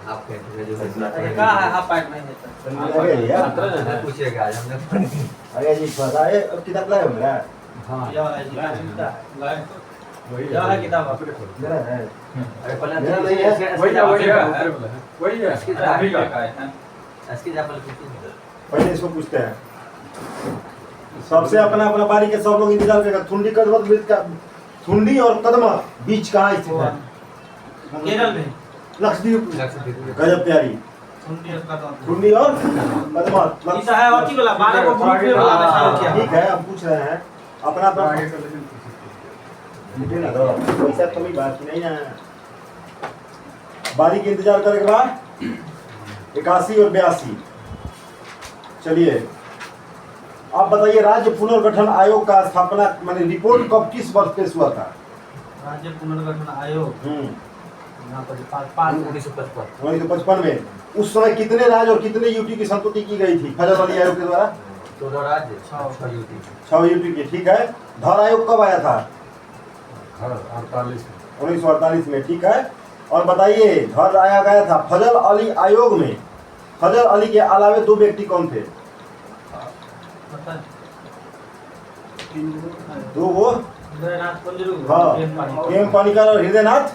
Half pant में जो है कहाँ है हाफ पैंट में है तो पूछेगा आज हमने अरे जी पता है अब किताब लाए हो मेरा हाँ यह है जी लाए वही यह है किताब मेरा है अरे पहले मेरा नहीं है वही है इसकी किताब का है इसकी जापल पूछिए पहले इसको पूछते हैं सबसे अपना अपना बारी के सब लोग इंतजार करेगा ठुंडी कदमत बीच का ठुंडी और कदमत बीच कहाँ स्थित है केरल में लक्षद्वीप लक्षद्वीप गजब प्यारी ठुंडी और कदमत ये तो है अथी वाला 12 को ग्रुप में वाला में शामिल किया ठीक है हम पूछ रहे हैं अपना अपना मुझे ना दो पैसा कमी बात की नहीं ना बारी के इंतजार करने के बाद 81 और 82 चलिए आप बताइए राज्य पुनर्गठन आयोग का स्थापना माने रिपोर्ट कब किस वर्ष पेश हुआ था राज्य पुनर्गठन आयोग यहाँ पर 1955 में उस समय कितने राज्य और कितने यूटी की संतुष्टि की गई थी फजल अली आयोग के द्वारा 14 राज्य 6 यूटी की ठीक है धर आयोग कब आया था 1948 में ठीक है और बताइए धर आया गया था फजल अली आयोग में फजल अली के अलावे दो व्यक्ति कौन थे दो वो हाँ केम पानिकर और हृदयनाथ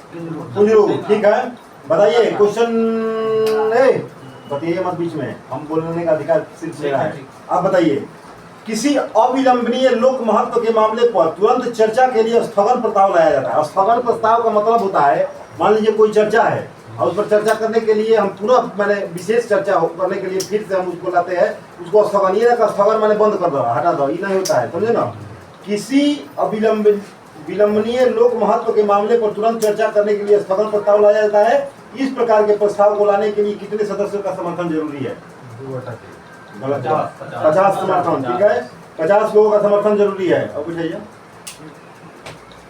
कुंजरू ठीक है बताइए क्वेश्चन बताइए मत बीच में हम बोलने का अधिकार सिर्फ मेरा है आप बताइए किसी अविलंबनीय लोक महत्व के मामले पर तुरंत चर्चा के लिए स्थगन प्रस्ताव लाया जाता है स्थगन प्रस्ताव का मतलब होता है मान लीजिए कोई चर्चा है और उस पर चर्चा करने के लिए हम पूरा मैंने विशेष चर्चा करने के लिए फिर से हम उसको लाते हैं उसको स्थगन ये ना स्थगन मैंने बंद कर दो हटा दो ये नहीं होता है समझे ना किसी विलंबनीय लोक महत्व के मामले पर तुरंत चर्चा करने के लिए स्थगन प्रस्ताव लाया जाता है इस प्रकार के प्रस्ताव को लाने के लिए कितने सदस्यों का समर्थन जरूरी है 50 समर्थन ठीक है 50 लोगों का समर्थन जरूरी है अब बुझाइए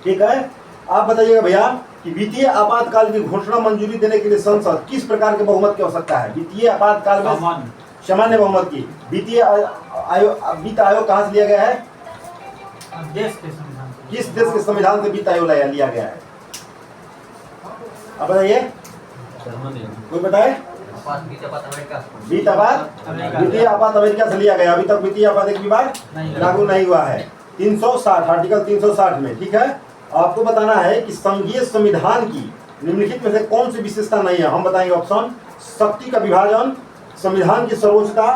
ठीक है आप बताइएगा भैया कि वित्तीय आपातकाल की घोषणा मंजूरी देने के लिए संसद किस प्रकार के बहुमत की आवश्यकता है वित्तीय आपातकाल में सामान्य बहुमत की वित्तीय आयोग वित्त आयोग कहाँ से लिया गया है देश के संविधान किस देश के संविधान से वित्त आयोग लिया गया है आप बताइए कोई बताए वित्तीय आपात अमेरिका से लिया गया अभी तक वित्तीय आपात एक विभाग लागू नहीं हुआ है 360 आर्टिकल 360 में ठीक है आपको बताना है कि संघीय संविधान की निम्नलिखित में से कौन सी विशेषता नहीं है हम बताएंगे ऑप्शन शक्ति का विभाजन संविधान की सर्वोच्चता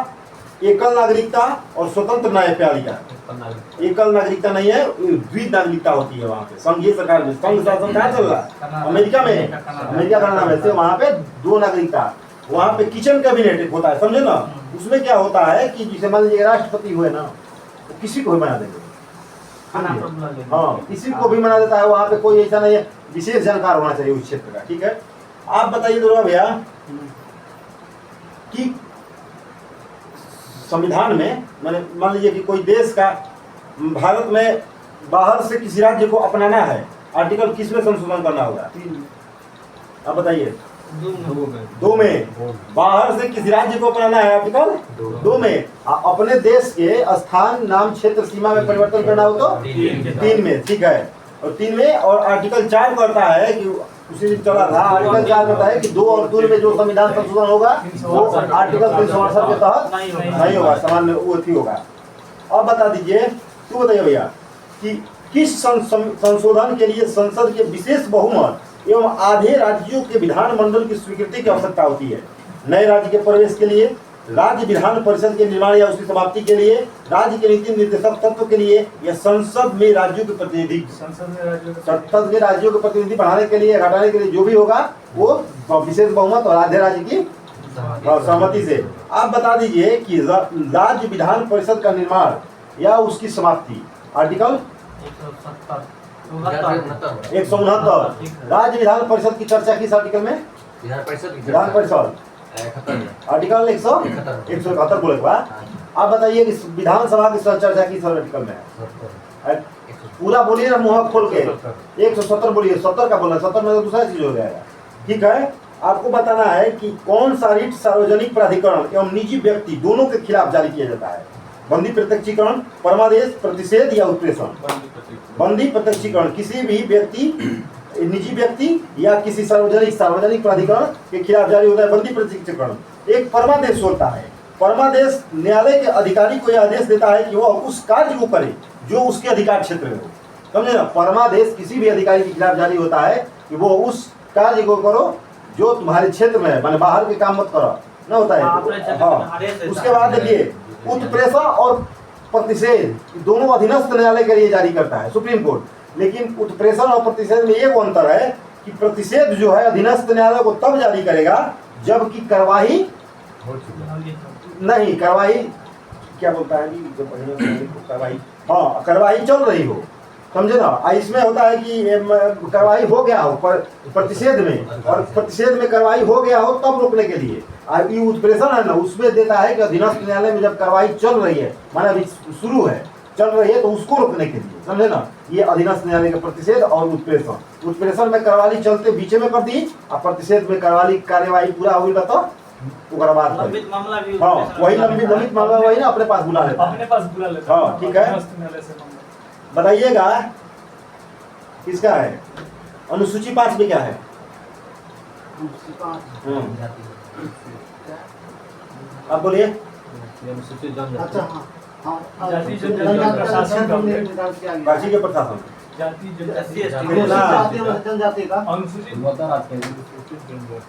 एकल नागरिकता और स्वतंत्र न्यायपालिका एकल नागरिकता नहीं है द्वि नागरिकता होती है वहाँ पे संघीय सरकार में संघ शासन कहाँ चल रहा है अमेरिका में अमेरिका का नाम है वहाँ पे दो नागरिकता वहाँ पे किचन कैबिनेट होता है समझे ना उसमें क्या होता है कि जिसे मान लीजिए राष्ट्रपति हुए ना तो किसी को भी बना देंगे हाँ किसी को भी बना देता है वहाँ पे कोई ऐसा नहीं है विशेष जानकार होना चाहिए उस क्षेत्र का ठीक है आप बताइए दुर्गा भैया कि संविधान में मैंने मान लीजिए कि कोई देश का भारत में बाहर से किसी राज्य को अपनाना है आर्टिकल किस में संशोधन करना होगा आप बताइए 2 में बाहर से किसी राज्य को अपनाना है आर्टिकल 2 में अपने देश के स्थान नाम क्षेत्र सीमा में परिवर्तन करना हो तो 3 में ठीक है और 3 में और आर्टिकल 4 करता है कि उसी दिन चला था आर्टिकल 4 करता है कि 2 और 2 में जो संविधान संशोधन होगा वो आर्टिकल 368 के तहत नहीं होगा सामान्य वो थी होगा अब बता दीजिए तू बताइए भैया कि किस संशोधन के लिए संसद के विशेष बहुमत एवं आधे राज्यों के विधानमंडल की स्वीकृति की आवश्यकता होती है नए राज्य के प्रवेश के लिए राज्य विधान परिषद के निर्माण या उसकी समाप्ति के लिए राज्य के नीति निर्देशक तत्व के लिए या संसद में राज्यों के प्रतिनिधि संसद में राज्यों के प्रतिनिधि बढ़ाने के लिए घटाने के लिए जो भी होगा वो विशेष बहुमत और आधे राज्य की सहमति से आप बता दीजिए कि राज्य विधान परिषद का निर्माण या उसकी समाप्ति आर्टिकल 169 राज्य विधान परिषद की चर्चा किस आर्टिकल में विधान परिषद आर्टिकल 171 बोले आप बताइए कि विधानसभा की चर्चा किस आर्टिकल में है पूरा बोलिए ना मुंह खोल के 170 बोलिए 70 का बोलना 70 में तो दूसरा चीज हो जाएगा ठीक है आपको बताना है कि कौन सा रिट सार्वजनिक प्राधिकरण एवं निजी व्यक्ति दोनों के खिलाफ जारी किया जाता है बंदी प्रत्यक्षीकरण परमादेश प्रतिषेध या उत्प्रेषण बंदी प्रत्यक्षीकरण किसी भी व्यक्ति निजी व्यक्ति या किसी सार्वजनिक प्राधिकरण के खिलाफ जारी होता है बंदी प्रत्यक्षीकरण। एक परमादेश होता है। परमादेश न्यायालय के अधिकारी को यह आदेश देता है कि वह उस कार्य को करे जो उसके अधिकार क्षेत्र में हो। समझे ना, परमादेश किसी भी अधिकारी के खिलाफ जारी होता है कि वो उस कार्य को करो जो तुम्हारे क्षेत्र में है, माने बाहर के काम मत करो ना होता है। हाँ, उसके बाद देखिए उत्प्रेषण और प्रतिषेध दोनों अधीनस्थ न्यायालय के लिए जारी करता है सुप्रीम कोर्ट। लेकिन उत्प्रेषण और प्रतिषेध में एक अंतर है कि प्रतिषेध जो है अधीनस्थ न्यायालय को तब जारी करेगा जबकि कार्रवाई नहीं, कार्रवाई क्या बोलता है कि जब कार्रवाई, हाँ कार्रवाई चल रही हो, समझे ना। इसमें होता है कि कार्रवाई हो गया हो प्रतिषेध में, और प्रतिषेध में कार्रवाई हो गया हो तब रोकने के लिए। ये उत्प्रेषण है ना, उसमें देता है कि अधीनस्थ न्यायालय में जब कार्रवाई चल रही है, माने अभी शुरू है, चल रही है, तो उसको रोकने के लिए, समझे ना। ये अधीनस्थ न्यायालय का प्रतिषेध और उत्प्रेषण। उत्प्रेषण में कार्रवाई चलते बीच में कर दी, और प्रतिषेध में कार्यवाही पूरा हो गया तो लंबित मामला भी, हाँ वही लंबित मामला वही ना अपने पास बुला लेता है। हाँ ठीक है, बताइएगा किसका है अनुसूची 5 में क्या है? आप बोलिए। अच्छा हाँ जाति प्रशासन काशी के प्रशासन जनजाति का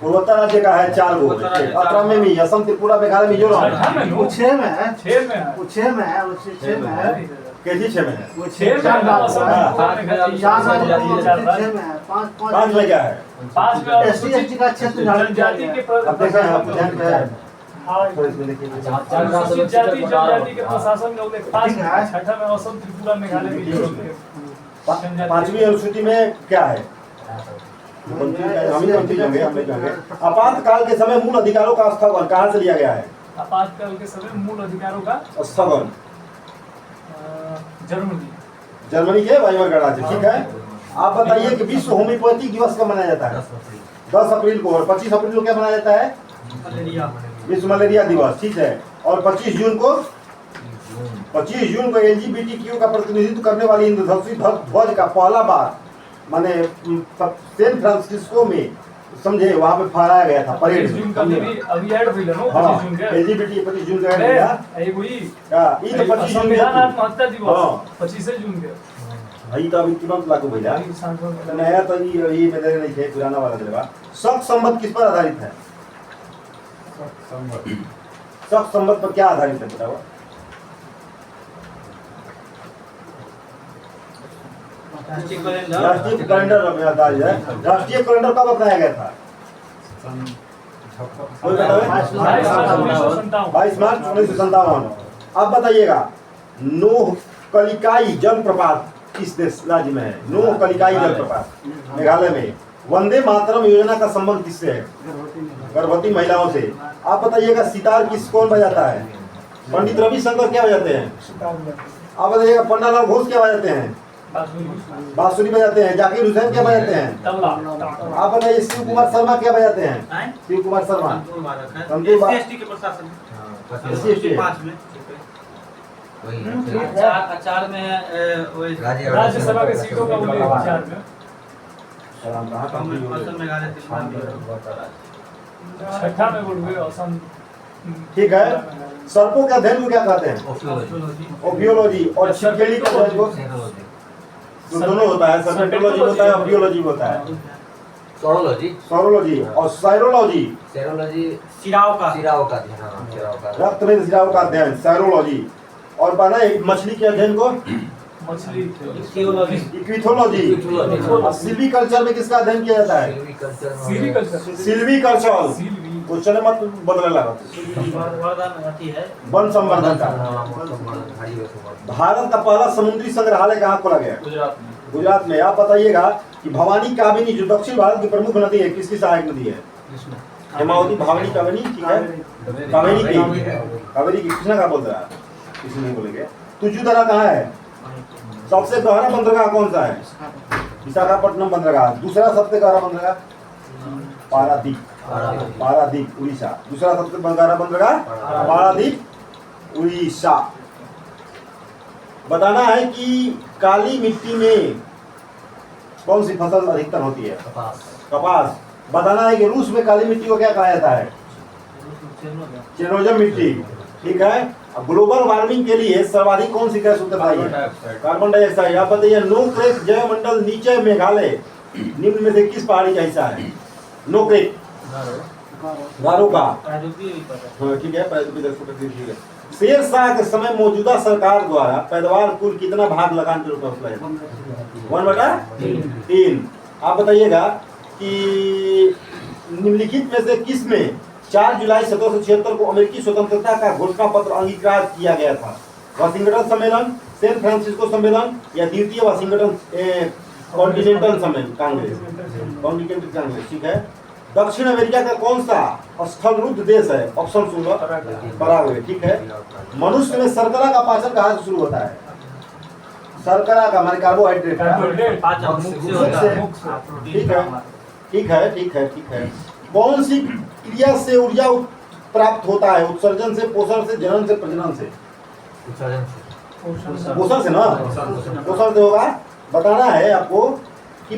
पूर्वोत्तर राज्य का है 4 गो, 18 में भी असम, त्रिपुरा, मेघालय, मिजोरम। वो 6 में है, वो 6 में है, वो 6 में है, कैसी 6 में है? वो 6 में है, 5 में क्या है? 5 में SC/ST का क्षेत्र जनजाति के अब देखा है, आपको ध्यान पे है? अनुसूचित जाति जनजाति के प्रशासन का उल्लेख 5 में है, 6 में असम, त्रिपुरा, मेघालय, मिजोरम के। 5वीं अनुसूची में क्या है? हम ही होंगे। आपातकाल के समय मूल अधिकारों का स्थगन कहाँ से लिया गया है? आपातकाल के समय मूल अधिकारों का स्थगन जर्मनी के वाइमर गणराज्य। ठीक है, आप बताइए कि विश्व होम्योपैथी दिवस कब मनाया जाता है? 10 अप्रैल को। और 25 अप्रैल को क्या मनाया जाता है? विश्व मलेरिया दिवस। ठीक है, और 25 जून को LGBTQ का प्रतिनिधित्व करने वाली इंद्रधनुषी ध्वज का पहला बार माने सैन फ्रांसिस्को में, समझे, वहाँ पे फहराया गया था परेड। LGBT 25 जून का गया। ये तो 25 जून भाई तो अभी तुरंत लागू भैया नया तो ये मेरे नहीं थे, पुराना वाला दिलवा। शक संबंध किस पर आधारित है? शक संबंध पर क्या आधारित है बताओ? राष्ट्रीय कैलेंडर में आधारित है। राष्ट्रीय कैलेंडर कब अपनाया गया था? 22 मार्च 1957। अब बताइएगा नोह कलिकाई जलप्रपात किस देश राज्य में है? नोह कलिकाई जलप्रपात मेघालय में। वंदे मातरम योजना का संबंध किससे है? गर्भवती महिलाओं से। आप बताइएगा सितार कौन बजाता है? पंडित रविशंकर क्या बजाते हैं? आप बताइएगा पन्नालाल घोष क्या बजाते हैं? बांसुरी बजाते हैं। जाकिर हुसैन क्या बजाते हैं? आप बताइए शिव कुमार शर्मा क्या बजाते हैं? शिव कुमार शर्मा SC/ST के प्रशासन आचार में राज्यसभा के सीटों का उल्लेख आचार में। छठा में गुड़वे असम। ठीक है, सर्पों के अध्ययन को क्या कहते हैं? ओपियोलॉजी। और छिपकली का अध्ययन को दोनों होता है, सर्पेंटोलॉजी होता है, ओपियोलॉजी होता है। सोरोलॉजी और साइरोलॉजी। सिराव का रक्त में सिराव का अध्ययन साइरोलॉजी। और बना मछली के अध्ययन को इक्विथोलॉजी। और सिल्वीकल्चर में किसका अध्ययन किया जाता है? सिल्वीकल्चर। क्वेश्चन मत बदलने लगा। वन संवर्धन का। भारत का पहला समुद्री संग्रहालय कहाँ खोला गया? गुजरात में। आप बताइएगा कि भवानी कामिनी जो दक्षिण भारत की प्रमुख नदी है किसकी सहायक नदी है? हेमावती, भवानी, कामिनी। ठीक है, कावेरी की कृष्णा का बोल रहा है, किसी नहीं बोलेंगे। तुजुदरा कहाँ है? सबसे गहरा बंदरगाह कौन सा है? विशाखापट्टनम बंदरगाह। दूसरा सबसे गहरा बंदरगाह पारादीप उड़ीसा। दूसरा सबसे गहरा बंदरगाह पारादीप उड़ीसा। बताना है कि काली मिट्टी में कौन सी फसल अधिकतर होती है? कपास। कपास। बताना है कि रूस में काली मिट्टी को क्या कहा जाता है? चेनोजम मिट्टी। ठीक है। अब ग्लोबल वार्मिंग के लिए सर्वाधिक कौन सी गैस उत्तरदायी है? Carbon dioxide. आप बताइए नो क्रेक जैव मंडल नीचे मेघालय निम्न में से किस पहाड़ी का हिस्सा है? नो क्रेक गारो का। हाँ, ठीक है। ठीक है। शेर शाह के समय मौजूदा सरकार द्वारा पैदावार कुल कितना भाग लगान के रूप में उपलब्ध है? 1/3। आप बताइएगा कि निम्नलिखित में से किस में 4 जुलाई 1776 को अमेरिकी स्वतंत्रता का घोषणा पत्र अंगीकार किया गया था? वाशिंगटन सम्मेलन, सैन फ्रांसिस्को सम्मेलन या द्वितीय वाशिंगटन कॉन्टिनेंटल सम्मेलन कांग्रेस? कॉन्टिनेंटल कांग्रेस। ठीक है। दक्षिण अमेरिका का कौन सा स्थलरुद्ध देश है? ऑप्शन सुनना। पराग्वे। ठीक है। मनुष्य में शर्करा का पाचन कहाँ से शुरू होता है? शर्करा का माने कार्बोहाइड्रेट। ठीक है। ठीक है। ठीक है। ठीक है। कौन सी क्रिया से ऊर्जा प्राप्त होता है? उत्सर्जन से, पोषण से, जनन से, प्रजनन से? पोषण से ना? पोषण से होगा। बताना है आपको कि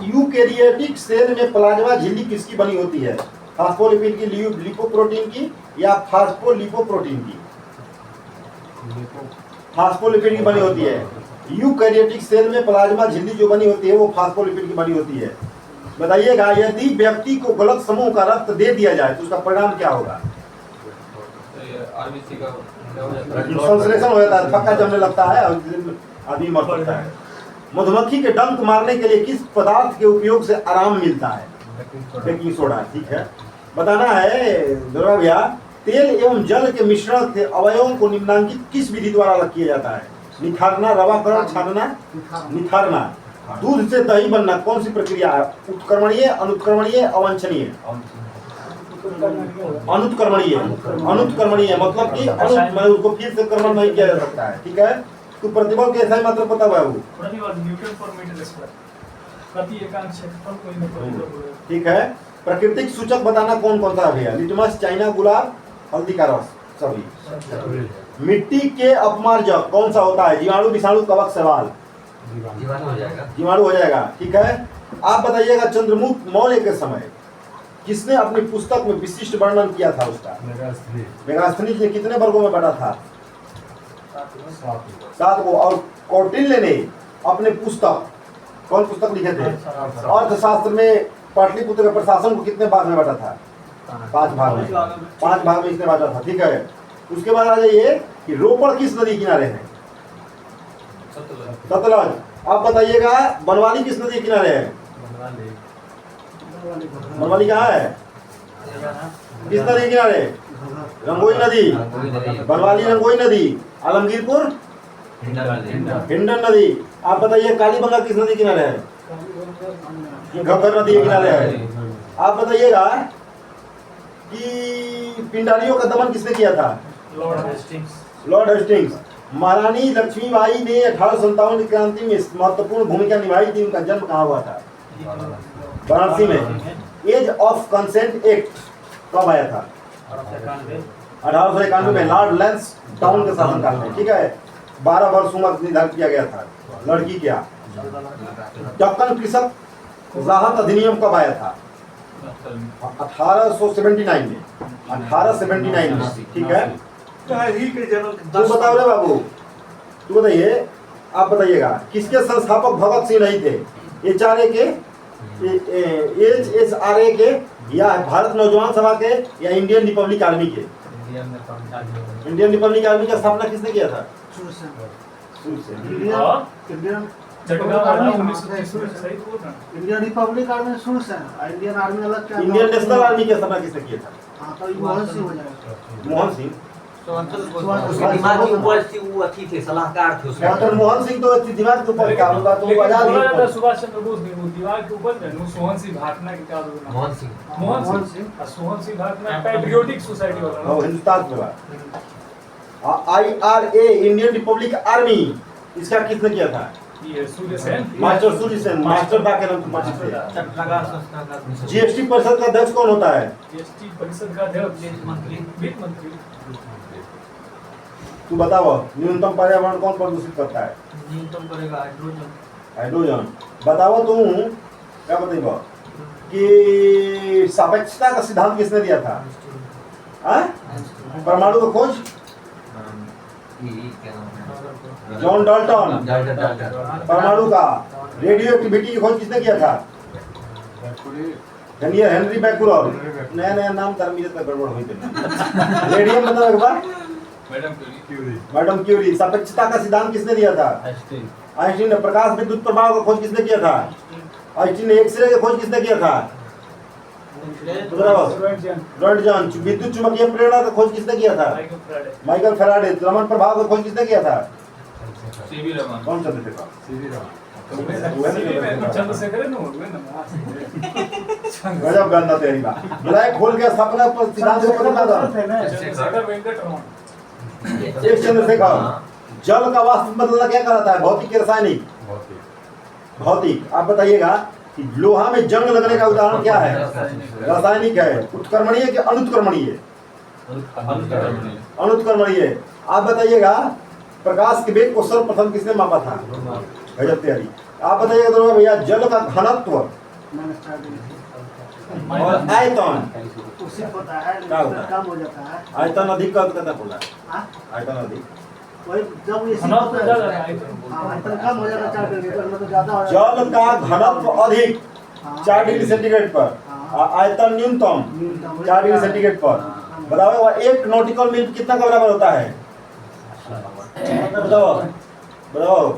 यूकैरियोटिक सेल में प्लाज्मा झिल्ली किसकी बनी होती है? फास्फोलिपिड की, लिपोप्रोटीन की या फास्फोलिपोप्रोटीन की? फास्फोलिपिड की बनी होती है। यूकैरियोटिक सेल में प्लाज्मा झिल्ली जो बनी होती है वो फास्फोलिपिड की बनी होती है। बताइएगा यदि व्यक्ति को गलत समूह का रक्त दे दिया जाए तो उसका परिणाम क्या होगा? संश्लेषण हो जाता है, थक्का जमने लगता है और आदमी मर सकता है। मधुमक्खी के डंक मारने के लिए किस पदार्थ के उपयोग से आराम मिलता है? Baking soda. ठीक है। बताना है दुर्गा भैया तेल एवं जल के मिश्रण के अवयवों को निम्नांकित किस विधि द्वारा अलग किया जाता है? निथारना, रवाकरण, छानना? निथारना। दूध से दही बनना कौन सी प्रक्रिया है? उत्क्रमणीय, अनुत्क्रमणीय, अवांछनीय? अनुत्क्रमणीय। अनुत्क्रमणीय मतलब कि उसको फिर से क्रमण नहीं किया जा सकता है। ठीक है। तो प्रतिबल के ऐसा ही मात्र पता हुआ है वो? प्रतिबल न्यूटन पर मीटर स्क्वायर प्रति एकांक क्षेत्रफल कोई नहीं। ठीक है। प्राकृतिक सूचक बताना कौन कौन सा है भैया? लिटमस, चाइना गुलाब, हल्दी का रस, सभी। मिट्टी के अपमार्जक कौन सा होता है? जीवाणु, विषाणु, कवक, शैवाल? जीवाणु हो जाएगा। ठीक है। आप बताइएगा चंद्रमुक्त मौर्य के समय किसने अपनी पुस्तक में विशिष्ट वर्णन किया था उसका? मेगास्थनीज ने कितने वर्गों में बांटा था? 7 को। और कौटिल्य ने अपने पुस्तक कौन पुस्तक लिखे थे? अर्थशास्त्र में पाटलिपुत्र के प्रशासन को कितने भाग में बांटा था? 5 भाग में। 5 भाग में इसने बांटा था। ठीक है। उसके बाद आ जाइए कि रोपड़ किस नदी किनारे है? सतलज। आप बताइएगा बनवाली किस नदी किनारे है? बनवाली कहाँ है? किस नदी किनारे? रंगोई नदी। बनवाली रंगोई नदी। आलमगीरपुर हिंडन नदी। आप बताइए कालीबंगा किस नदी किनारे है? घग्गर नदी के किनारे है। आप बताइएगा कि पिंडारियों का दमन किसने किया था? Lord Hastings. महारानी लक्ष्मीबाई ने 1857 की क्रांति में महत्वपूर्ण भूमिका निभाई थी। उनका जन्म कहाँ हुआ था? वाराणसी में। एज ऑफ कंसेंट एक्ट कब आया था? 1891 में लॉर्ड लैंस टाउन के शासनकाल में। ठीक है। 12 वर्ष उम्र निर्धारित किया गया था। लड़की क्या? दक्कन कृषक राहत अधिनियम कब आया था? 1879 में। 1879 में। ठीक है। तू बताओ रे बाबू, तू बताइए। आप बताइएगा किसके संस्थापक भगत सिंह नहीं थे? HRA के, HSRA के या भारत नौजवान सभा के या इंडियन रिपब्लिक आर्मी के? इंडियन रिपब्लिक आर्मी का स्थापना किसने किया था? इंडियन रिपब्लिक आर्मी शुरू से इंडियन आर्मी अलग क्या? इंडियन नेशनल आर्मी की स्थापना किसने किया था? हाँ तो मोहन सिंह हो जाएगा। मोहन सिंह। उसके दिमाग के ऊपर थी, वो अच्छी थे, सलाहकार थे उसके। डॉक्टर मोहन सिंह तो दिमाग के ऊपर काम होगा तो वो आजाद ही। सुभाष चंद्र बोस भी वो दिमाग के ऊपर है। सोहन सिंह भाटना के क्या होगा? मोहन सिंह सोहन सिंह भाटना पैट्रियोटिक सोसाइटी वाला। वो हिंदुस्तान के बाद IRA इंडियन रिपब्लिक आर्मी इसका किसने किया था? ये सूर्य सेन। मास्टर सूर्य सेन। मास्टर का नाम GST परिषद का अध्यक्ष कौन होता है? GST परिषद का अध्यक्ष वित्त मंत्री। तू बताओ न्यूनतम पर्यावरण कौन प्रदूषित करता है? न्यूनतम करेगा हाइड्रोजन। हाइड्रोजन। बताओ तुम क्या बताइए कि सापेक्षता का सिद्धांत किसने दिया था? परमाणु का खोज जॉन डाल्टन। परमाणु का रेडियो एक्टिविटी की खोज किसने किया था? हेनरी बैकुलर। नया नया नाम तरमीरत का गड़बड़ हुई थी। रेडियम मतलब एक बार मैडम क्यूरी। सापेक्षता का सिद्धांत किसने दिया था? आइंस्टीन ने। प्रकाश विद्युत प्रभाव का खोज किसने किया था? आइंस्टीन ने। एक्सरे की खोज किसने किया था? रोंटगेन। विद्युत चुंबकीय प्रेरणा का खोज किसने किया था? Michael Faraday. रमन प्रभाव का खोज किसने किया था? कौन चंद्रशेखर? गजब गंदा तेरी बात। ब्लैक होल के सपना पर सिद्धांत को पता था? चंद्रशेखर। जल का वाष्प बदलना क्या कहलाता है? भौतिक रासायनिक? भौतिक। आप बताइएगा कि लोहा में जंग लगने का उदाहरण क्या है? रासायनिक है। उत्क्रमणीय कि अनुत्क्रमणीय? अनुत्क्रमणीय। आप बताइएगा प्रकाश के वेग को सर्वप्रथम किसने मापा था? गजब तैयारी। आप बताइएगा तो भैया जल का घनत्व और आयतन उसी पता है क्या होता है? कम हो जाता है। आयतन अधिक का कितना बोला? आयतन अधिक। वही जब ये घनत्व होता ज्यादा है है। आयतन कम हो जाएगा 4 डिग्री पर, मतलब ज्यादा हो जाएगा। जल का घनत्व अधिक 4 डिग्री सेंटीग्रेड पर, आयतन न्यूनतम 4 डिग्री सेंटीग्रेड पर। बताओ 1 नॉटिकल मील कितना का बराबर होता है? बताओ बताओ।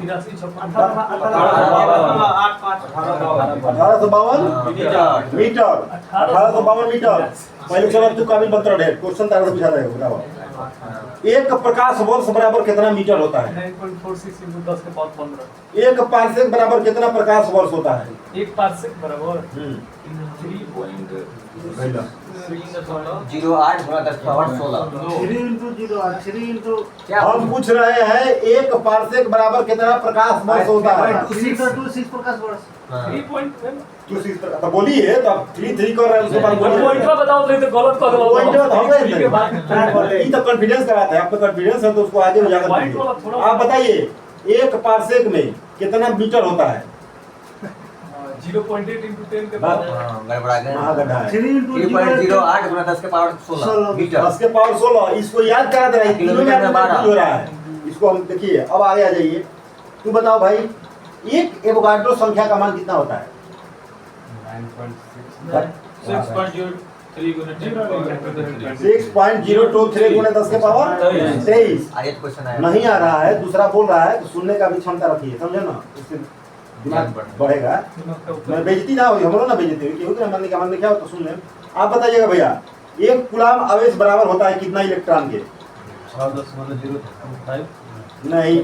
1852 मीटर। 1852 मीटर। पहले चलो तू काबिल बंतर है। क्वेश्चन तारा पूछा था। बताओ एक प्रकाश वर्ष बराबर कितना मीटर होता है? 9.46 × 10 के पावर 15। एक पार्सेक बराबर कितना प्रकाश वर्ष होता है? एक पार्सेक बराबर 08 × 10 पावर 16। 3 × 0 3 × हम पूछ रहे हैं एक पार्सेक बराबर कितना प्रकाश वर्ष होता है? 3 × 2 6 प्रकाश वर्ष। 3.1 तो बोलिए तो आप 3 कर रहे हैं उसके बाद पॉइंटवा बताओ तो बहुत पॉइंट तो हम थ्री के बाद ये तो कॉन्फिडेंस का बात है। आपका कॉन्फिडेंस है तो उसको आगे उजागर पॉइंट वाला कीजिए। थोड़ा- आप बताइए एक पार्सेक में कितना मीटर होता है? 0.8 × 10 के बात- पावर गड़बड़ा गया। गड्ढा है। 3 × 3.08 × 10 के पावर 16 मीटर। 10 के पावर 16। इसको याद करा दे रहा है। किलोमीटर में 12 हो रहा है। इसको हम देखिए। अब आगे आ जाइए। तू बताओ भाई एक एवोगाड्रो संख्या का मान कितना होता है? 6.03 × 10 6.023 गुणे 10 के पावर 23। अरे क्वेश्चन आया नहीं आ रहा है, दूसरा बोल रहा है तो सुनने का भी क्षमता रखिए, समझे ना? उससे दिमाग बढ़ेगा। मैं बेइज्जती ना हुई, हम लोग ना बेइज्जती हुई क्योंकि हमने क्या हो तो सुन लें। आप बताइएगा भैया एक कूलाम आवेश बराबर होता है कितना इलेक्ट्रॉन के? 6.25 नहीं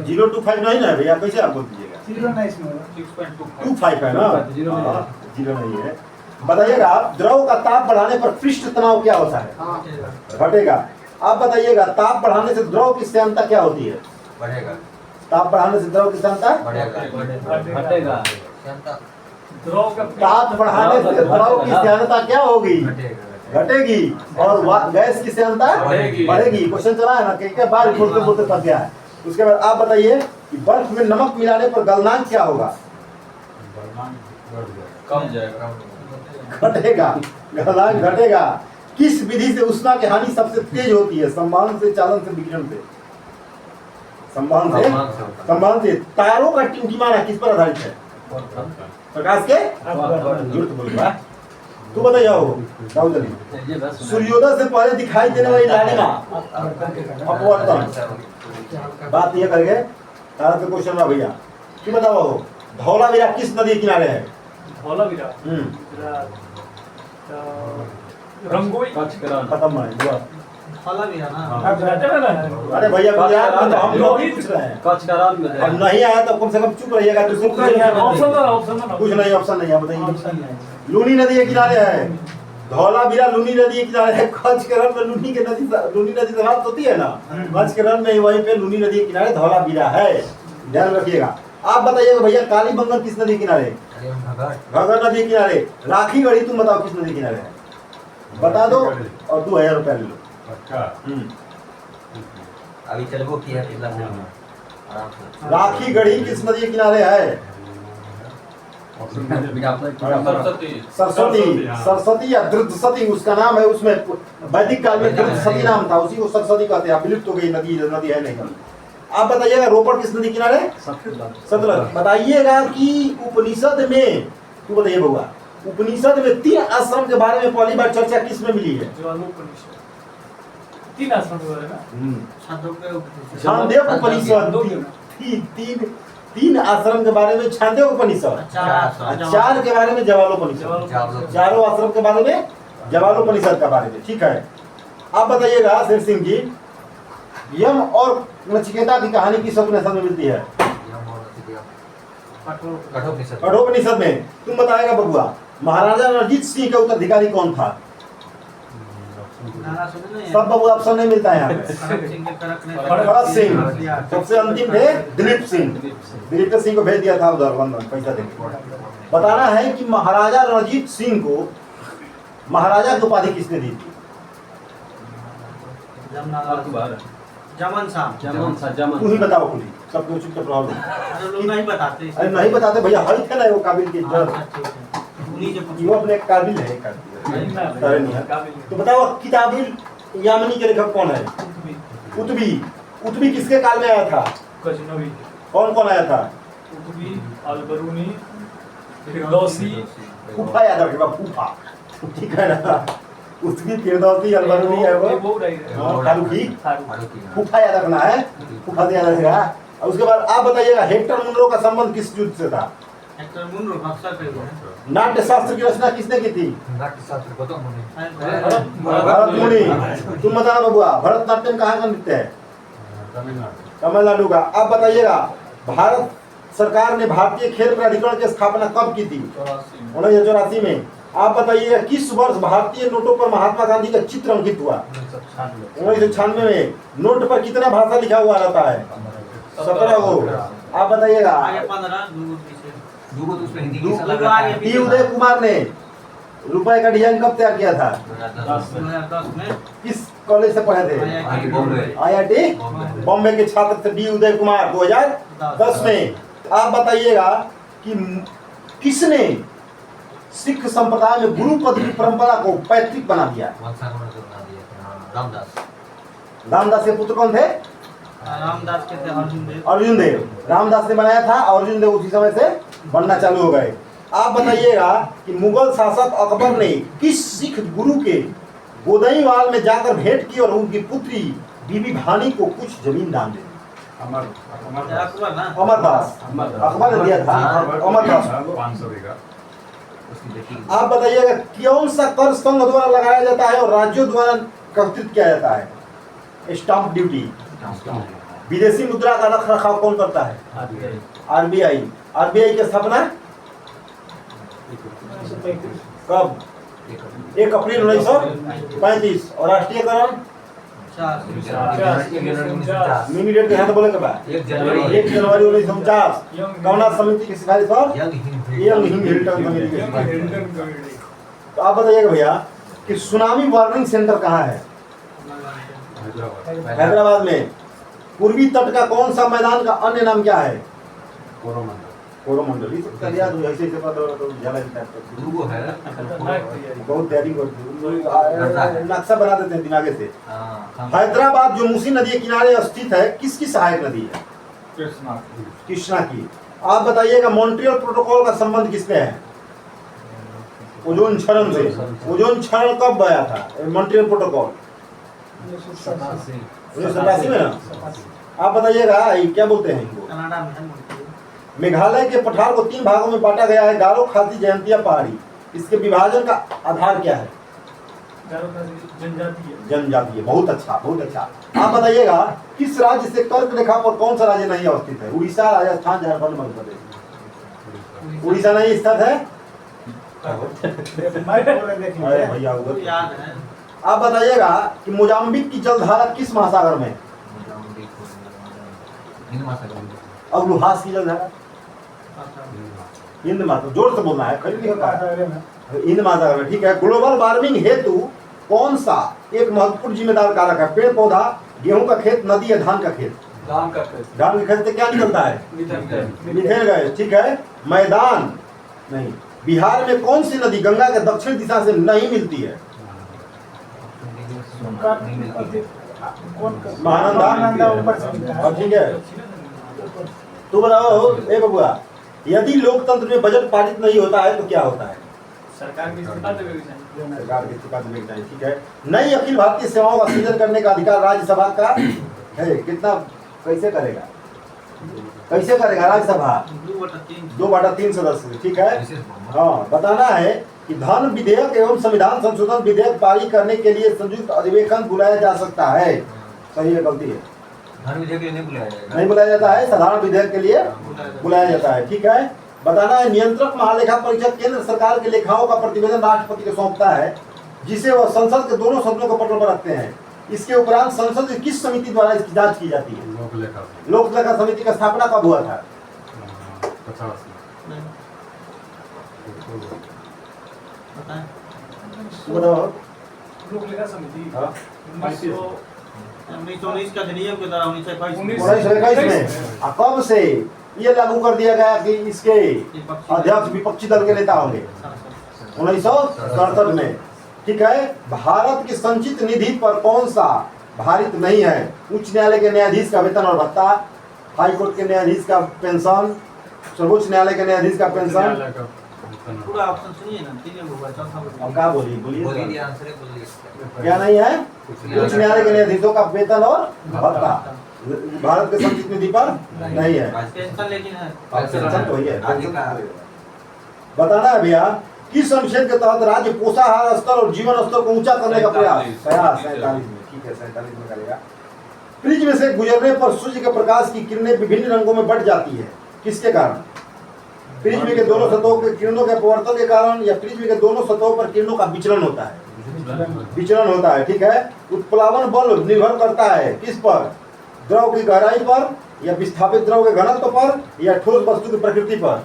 025 नहीं ना भैया, कैसे आप बोल दीजिएगा? 25 है ना? जीरो नहीं है। बताइएगा द्रव का ताप बढ़ाने पर पृष्ठ तनाव क्या होता है? घटेगा। आप बताइएगा ताप बढ़ाने से द्रव की श्यानता क्या होती है? बढ़ेगा। ताप बढ़ाने से द्रव की श्यानता बढ़ेगा। ताप बढ़ाने से द्रव की श्यानता क्या होगी? घटेगी। और गैस की श्यानता बढ़ेगी। क्वेश्चन चला है ना कि बार बोलते बोलते थक गया है। उसके बाद आप बताइए कि बर्फ में नमक मिलाने पर गलनांक क्या होगा? कम जाएगा। घटेगा। गलनांक घटेगा। किस विधि से उष्मा की हानि सबसे तेज होती है? संवहन से, चालन से, विकिरण से? संवहन से। तारों का टिमटिमाना किस पर आधारित है? प्रकाश के झूठ बोल रहा है। तू बताइए दाऊद अली। सूर्योदय से पहले दिखाई देने वाली लालिमा अपवर्तन। बात ये करके तारा पे क्वेश्चन है भैया कि बताओ धौलावीरा किस नदी के किनारे है? धौलावीरा रंगोई खत्म है हुआ। धौलावीरा ना। अरे भैया गुजरात में तो हम लोग ही पूछ रहे हैं। अब नहीं आया तो कम से कम चुप रहिएगा। दूसरे कुछ नहीं ऑप्शन नहीं है। बताइए लूनी नदी के किनारे है धौलावीरा। लूनी नदी के किनारे है। कच्छ के रण में लूनी नदी समाप्त होती है ना, कच्छ के रण में वहीं पे लूनी नदी के किनारे धौलावीरा है। ध्यान रखिएगा। आप बताइएगा भैया कालीबंगन किस नदी के किनारे? घगर नदी के किनारे। राखी गढ़ी तुम बताओ किस नदी के किनारे है? बता दो और 2000 रुपया ले लो। अभी चलबो किया किला से आराम से। राखी गढ़ी किस नदी के किनारे है? सरस्वती। सरस्वती या धृतसती उसका नाम है, उसमें वैदिक काल में धृतसती नाम था, उसी को सरस्वती कहते हैं। विलुप्त हो गई नदी, नदी है नहीं। आप बताइएगा रोपड़ किस नदी किनारे? सतलज। बताइएगा कि उपनिषद में, तू बताइए बउआ, उपनिषद में 3 आश्रम के बारे में पहली बार चर्चा किस में मिली है? 3 आश्रम के बारे में छांदोग्य उपनिषद। तीन आश्रम के बारे में छांदोग्य उपनिषद, 4 के बारे में जवालोपनिषद, 4 आश्रम के बारे में जवालोपनिषद का बारे में। ठीक है, आप बताइएगा शेर सिंह जी, यम और नचिकेता की कहानी किस उपनिषद में मिलती है? कठोपनिषद में। तुम बताएगा बबुआ, महाराजा रणजीत सिंह का उत्तराधिकारी कौन था? सब बबुआ ऑप्शन नहीं मिलता है यहाँ पे। खड़क सिंह। सबसे अंतिम थे दिलीप सिंह। दिलीप सिंह को भेज दिया था उधर लंदन पैसा देके। बताना है कि महाराजा रणजीत सिंह को महाराजा की उपाधि किसने दी थी? तू ही बताओ खुद ही, सब कुछ चुपचाप रहो। नहीं बताते। अरे नहीं बताते भैया, हल थे ना वो काबिल की वो अपने काबिल है, तो बताओ किताबुल यामिनी के लेखक कौन है? कुतुबी। कुतुबी किसके काल में आया था? गजनवी। कौन कौन आया था? कुतुबी, अलबरूनी, फिरदौसी। फूफा याद रखेगा, फूफा। ठीक है ना? कुतुबी, फिरदौसी, अलबरूनी है वो फारूकी। फूफा याद रखना है, फूफा याद रखेगा। और उसके बाद आप बताइएगा हेक्टर मुनरो का संबंध किस युद्ध से था? नाट्य शास्त्र की रचना किसने की थी? भरत मुनि। तुम बताना बबुआ, भरतनाट्यम कहाँ का नृत्य है? तमिलनाडु का। आप बताइएगा भारत सरकार ने भारतीय खेल प्राधिकरण की स्थापना कब की थी? 1984 में। आप बताइएगा किस वर्ष भारतीय नोटों पर महात्मा गांधी का चित्र अंकित हुआ? 1996 में। नोट पर कितना भाषा लिखा हुआ रहता है? 17 गो। आप बताइएगा डी उदय कुमार ने रुपए का डिजाइन कब तैयार किया था? 2010 में। किस कॉलेज से पढ़े थे? IIT बॉम्बे के छात्र थे डी उदय कुमार, 2010 में। आप बताइएगा कि किसने सिख संप्रदाय में गुरु पद की परंपरा को पैतृक बना दिया? रामदास के पुत्र कौन थे? रामदास के थे अर्जुन देव। रामदास ने बनाया था, अर्जुन देव उसी समय से बनना चालू हो गए। आप बताइएगा कि मुगल शासक अकबर ने किस सिख गुरु के गोदईवाल में जाकर भेंट की और उनकी पुत्री बीबी भानी को कुछ जमीन दान दे दी? अमरदास। अकबर ने दिया था, अमरदास। आप बताइएगा कौन सा कर संघ द्वारा लगाया जाता है और राज्यों द्वारा एकत्रित किया जाता है? Stamp duty. विदेशी मुद्रा का रख रखाव कौन करता है? RBI। RBI की स्थापना कब? 1 अप्रैल 1935। और राष्ट्रीयकरण मिनी डेट यहाँ तो बोले कब? 1 जनवरी 1949। कौना समिति की सिफारिश पर? यंग हिल्टन समिति की। तो आप बताइएगा भैया कि सुनामी वार्निंग सेंटर कहाँ है? हैदराबाद में। पूर्वी तट का कौन सा मैदान का अन्य नाम क्या है? कोरोमंडल। ऐसे बहुत तैयारी नक्शा बना देते हैं दिमागे से। हैदराबाद जो मूसी नदी के किनारे स्थित है, किसकी सहायक नदी है? कृष्णा की। आप बताइएगा मॉन्ट्रियल प्रोटोकॉल का संबंध किससे है? ओजोन क्षरण से। ओजोन क्षरण कब आया था मॉन्ट्रियल प्रोटोकॉल? 1987 में ना। आप बताइएगा क्या बोलते हैं इनको? मेघालय के पठार को 3 भागों में बांटा गया है, गारो, खासी, जयंतिया, पहाड़ी। इसके विभाजन का आधार क्या है? जनजातीय। बहुत अच्छा, बहुत अच्छा। आप बताइएगा किस राज्य से कर्क रेखा पर कौन सा राज्य नहीं अवस्थित है? उड़ीसा, राजस्थान, झारखंड, मध्य प्रदेश। उड़ीसा नहीं स्थित है? भैया उधर याद है। आप बताइएगा कि मोजाम्बिक की जलधारा किस महासागर में? और लुहास की जलधारा? हिंद महासागर। जोर से बोलना है, हिंद महासागर में। ठीक है। ग्लोबल वार्मिंग हेतु कौन सा एक महत्वपूर्ण जिम्मेदार कारक है? पेड़ पौधा, गेहूं का खेत नदी है, धान का खेत? धान का खेत, धान के खेत से क्या निकलता है? मीथेन मीथेन गैस, ठीक है। मैदान नहीं, बिहार में कौन सी नदी गंगा के दक्षिण दिशा से नहीं मिलती है? महानंदा, ऊपर से मिलता है। और ठीक है, तू बताओ ए बबुआ, यदि लोकतंत्र में बजट पारित नहीं होता है तो क्या होता है? सरकार की इस्तीफा देवे के चाहिए। सरकार के इस्तीफा देने के चाहिए, ठीक है। नई अखिल भारतीय सेवाओं का सृजन करने का अधिकार राज्यसभा का है, कितना, कैसे करेगा? कैसे करेगा राज्यसभा? 2/3 सदस्य, ठीक है। हाँ, बताना है कि धन विधेयक एवं संविधान संशोधन विधेयक पारित करने के लिए संयुक्त अधिवेशन बुलाया जा सकता है, सही है गलती है? धन विधेयक के लिए नहीं बुलाया जाएगा, नहीं बुलाया जाता है, साधारण विधेयक के लिए बुलाया जाता है, ठीक है। बताना है नियंत्रक महालेखा परीक्षक केंद्र सरकार के लेखाओं का प्रतिवेदन राष्ट्रपति को सौंपता है, जिसे वह संसद के दोनों सदनों को पटल पर रखते हैं। इसके उपरांत संसद की किस समिति द्वारा इसकी जांच की जाती है? लोक लेखा समिति का स्थापना कब हुआ था? 50 बताओ। लोक लेखा समिति हाँ। 1919 का अधिनियम के द्वारा 1921 1921 में। कब से ये लागू कर दिया गया कि इसके अध्यक्ष विपक्षी दल के नेता होंगे? 1967 में, ठीक है। भारत की संचित निधि पर कौन सा भारित नहीं है? उच्च न्यायालय के न्यायाधीश का वेतन और भत्ता, हाई कोर्ट के न्यायाधीश का पेंशन, सर्वोच्च न्यायालय के न्यायाधीश का पेंशन। पूरा ऑप्शन सुनिए ना, ठीक है होगा, चौथा अब क्या बोलिए, बोलिए बोलिए आंसर बोलिए। क्या नहीं है? उच्च न्यायालय के न्यायाधीशों का वेतन और भत्ता भारत के संचित निधि पर नहीं है। पेंशन लेकिन है, पेंशन तो ही है। आगे का बताना है भैया, किस अनुच्छेद के तहत राज्य पोषाहार स्तर और जीवन स्तर को ऊंचा करने का प्रयास? 47 में, ठीक है, 47 में करेगा। फ्रिज में से गुजरने पर सूर्य के प्रकाश की किरणें विभिन्न रंगों में बढ़ जाती है, किसके कारण? फ्रिज में के दोनों सतहों के किरणों के अपवर्तन के कारण, या फ्रिज में के दोनों सतहों पर किरणों का विचलन होता है? विचलन होता है, ठीक है। उत्प्लावन बल निर्भर करता है किस पर? द्रव की गहराई पर, या विस्थापित द्रव के घनत्व पर, या ठोस वस्तु की प्रकृति पर?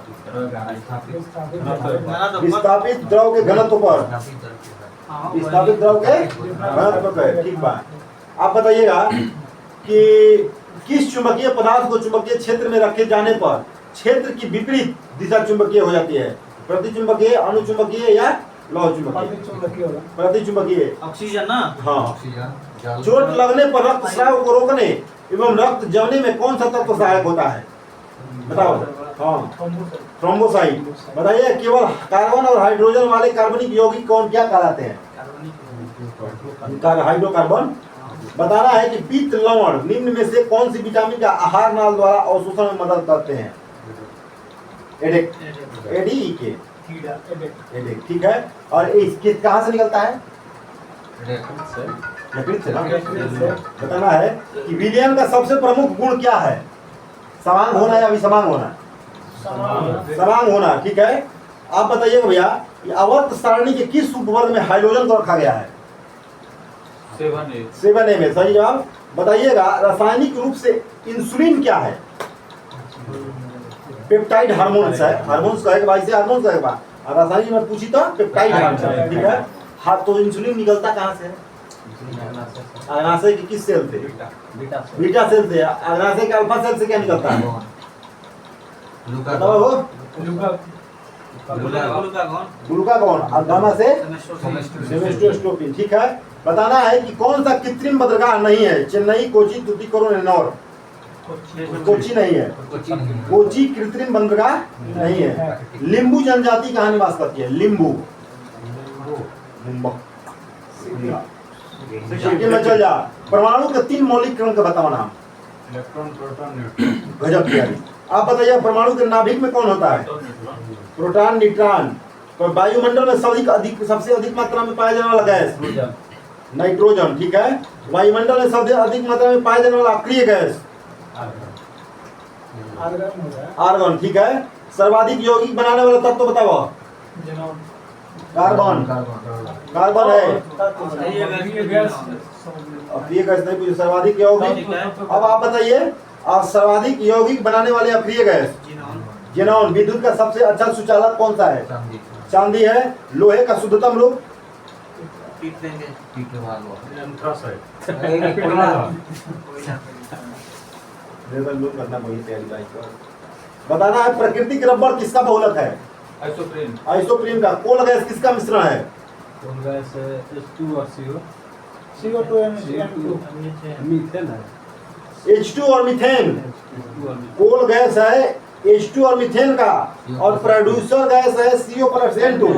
विस्थापित द्रव के घनत्व पर, विस्थापित द्रव के घनत्व पर, ठीक बात। आप बताइएगा कि किस चुंबकीय पदार्थ को चुंबकीय क्षेत्र में रखे जाने पर क्षेत्र की विपरीत दिशा चुंबकीय हो जाती है? प्रतिचुंबकीय, अनुचुंबकीय या लौह चुंबकीय? प्रतिचुंबकीय। ऑक्सीजन ना? हाँ। चोट लगने पर रक्तस्राव को रोकने एवं रक्त जमने में कौन सा तत्व सहायक होता है? बताओ। हाँ, थ्रोम्बोसाइट। बताइए, केवल कार्बन और हाइड्रोजन वाले कार्बनिक यौगिक कौन क्या कहलाते हैं? हाइड्रोकार्बन। बताना है कि पित्त लवण निम्न में से कौन सी विटामिन का आहार नाल द्वारा अवशोषण में मदद करते हैं? एडेक, एडीके, एडेक, ठीक है। और इसके कहाँ से निकलता है? यकृत से ना? बताना है कि विलयन का सबसे प्रमुख गुण क्या है? समांग होना या विसमांग होना? समांग होना, ठीक है। आप बताइएगा भैया, आवर्त सारणी के किस उपवर्ग में हाइड्रोजन को रखा गया है? 7A में, सही जवाब। बताइएगा, रासायनिक रूप से इंसुलिन क्या है? पेप्टाइड हार्मोन्स है। हार्मोन्स कहेगा भाई से, हार्मोन्स कहेगा। रासायनिक में पूछी तो पेप्टाइड हार्मोन, ठीक है। हाँ, तो इंसुलिन निकलता कहाँ से? अग्नाशय की किस सेल से? बीटा सेल से। अग्नाशय के अल्फा सेल से क्या निकलता है? बताओ। ग्लूकागॉन। और गामा से सेमेस्टोस्टोपिन, ठीक है। बताना है कि कौन सा कृत्रिम बंदरगाह नहीं है? चेन्नई, कोची, तुतीकोरिन, एन्नौर। कोची नहीं है, कोची कृत्रिम बंदरगाह नहीं है। लिम्बू जनजाति कहाँ निवास करती है? लिम्बू, सिक्किम में चल जा। परमाणु के 3 मौलिक कण का बताओ नाम। Electron, proton, neutron. गजब तैयारी। आप बताइए, परमाणु के नाभिक में कौन होता है? Proton, neutron. तो वायुमंडल में सबसे अधिक मात्रा में पाया जाने वाला गैस? नाइट्रोजन, ठीक है। वायुमंडल में सबसे अधिक मात्रा में पाया जाने वाला अक्रिय गैस? आर्गन, ठीक है। सर्वाधिक यौगिक बनाने वाला तत्व बताओ। कार्बन। कार्बन है। अक्रिय गैस नहीं पूछे, सर्वाधिक यौगिक। अब आप बताइए, सर्वाधिक यौगिक बनाने वाले अक्रिय गैस? जेनॉन। विद्युत का सबसे अच्छा सुचालक कौन सा है? चांदी है। लोहे का शुद्धतम रूप? पीट देंगे पीट वालों एंथ्रासाइट लेवल लो करना वही तैयारी भाई को बताना है प्राकृतिक रबर किसका बहुलक है आइसोप्रीन आइसोप्रीन का कोल गैस किसका मिश्रण है कौन गैस H2 और CO CO2 मीथेन है H2 और मीथेन H2 और कोल गैस है H2 और मीथेन का और प्रोड्यूसर गैस है CO प्लस N2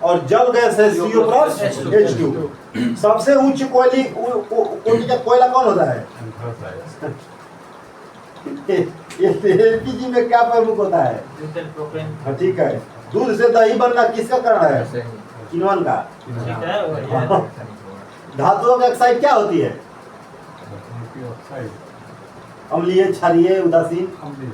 और जल गैस है CO प्लस H2 सबसे उच्च कोटि का कोयला कौन होता है एंथ्रासाइट ये एलपीजी में क्या प्रमुख होता है ब्यूटेन प्रोपेन हाँ ठीक है दूध से दही बनना किसका कारण है किण्वन का ठीक है और ये धातुओं की ऑक्साइड क्या होती है ऑक्साइड अम्लीय क्षारीय उदासीन अम्लीय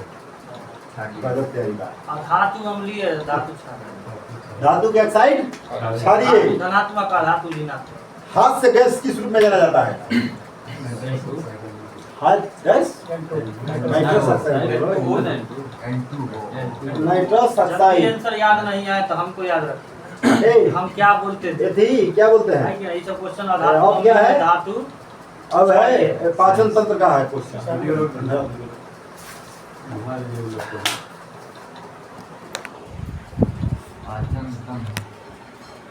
गलत तैयारी का धातु अम्लीय धातु क्षारीय धातु की ऑक्साइड क्षारीय धनात्मक का धातु ऋणात्मक हाथ से गैस किस रूप में जाना जाता है हाथ गैस नाइट्रस ऑक्साइड नाइट्रस जब भी ऑक्साइड आंसर याद नहीं आए तो हमको याद रखें ए हम क्या बोलते थे ये थी क्या बोलते हैं है कि नहीं सब क्वेश्चन अब क्या है? धातु अब है पाचन तंत्र का है क्वेश्चन हमारे लिए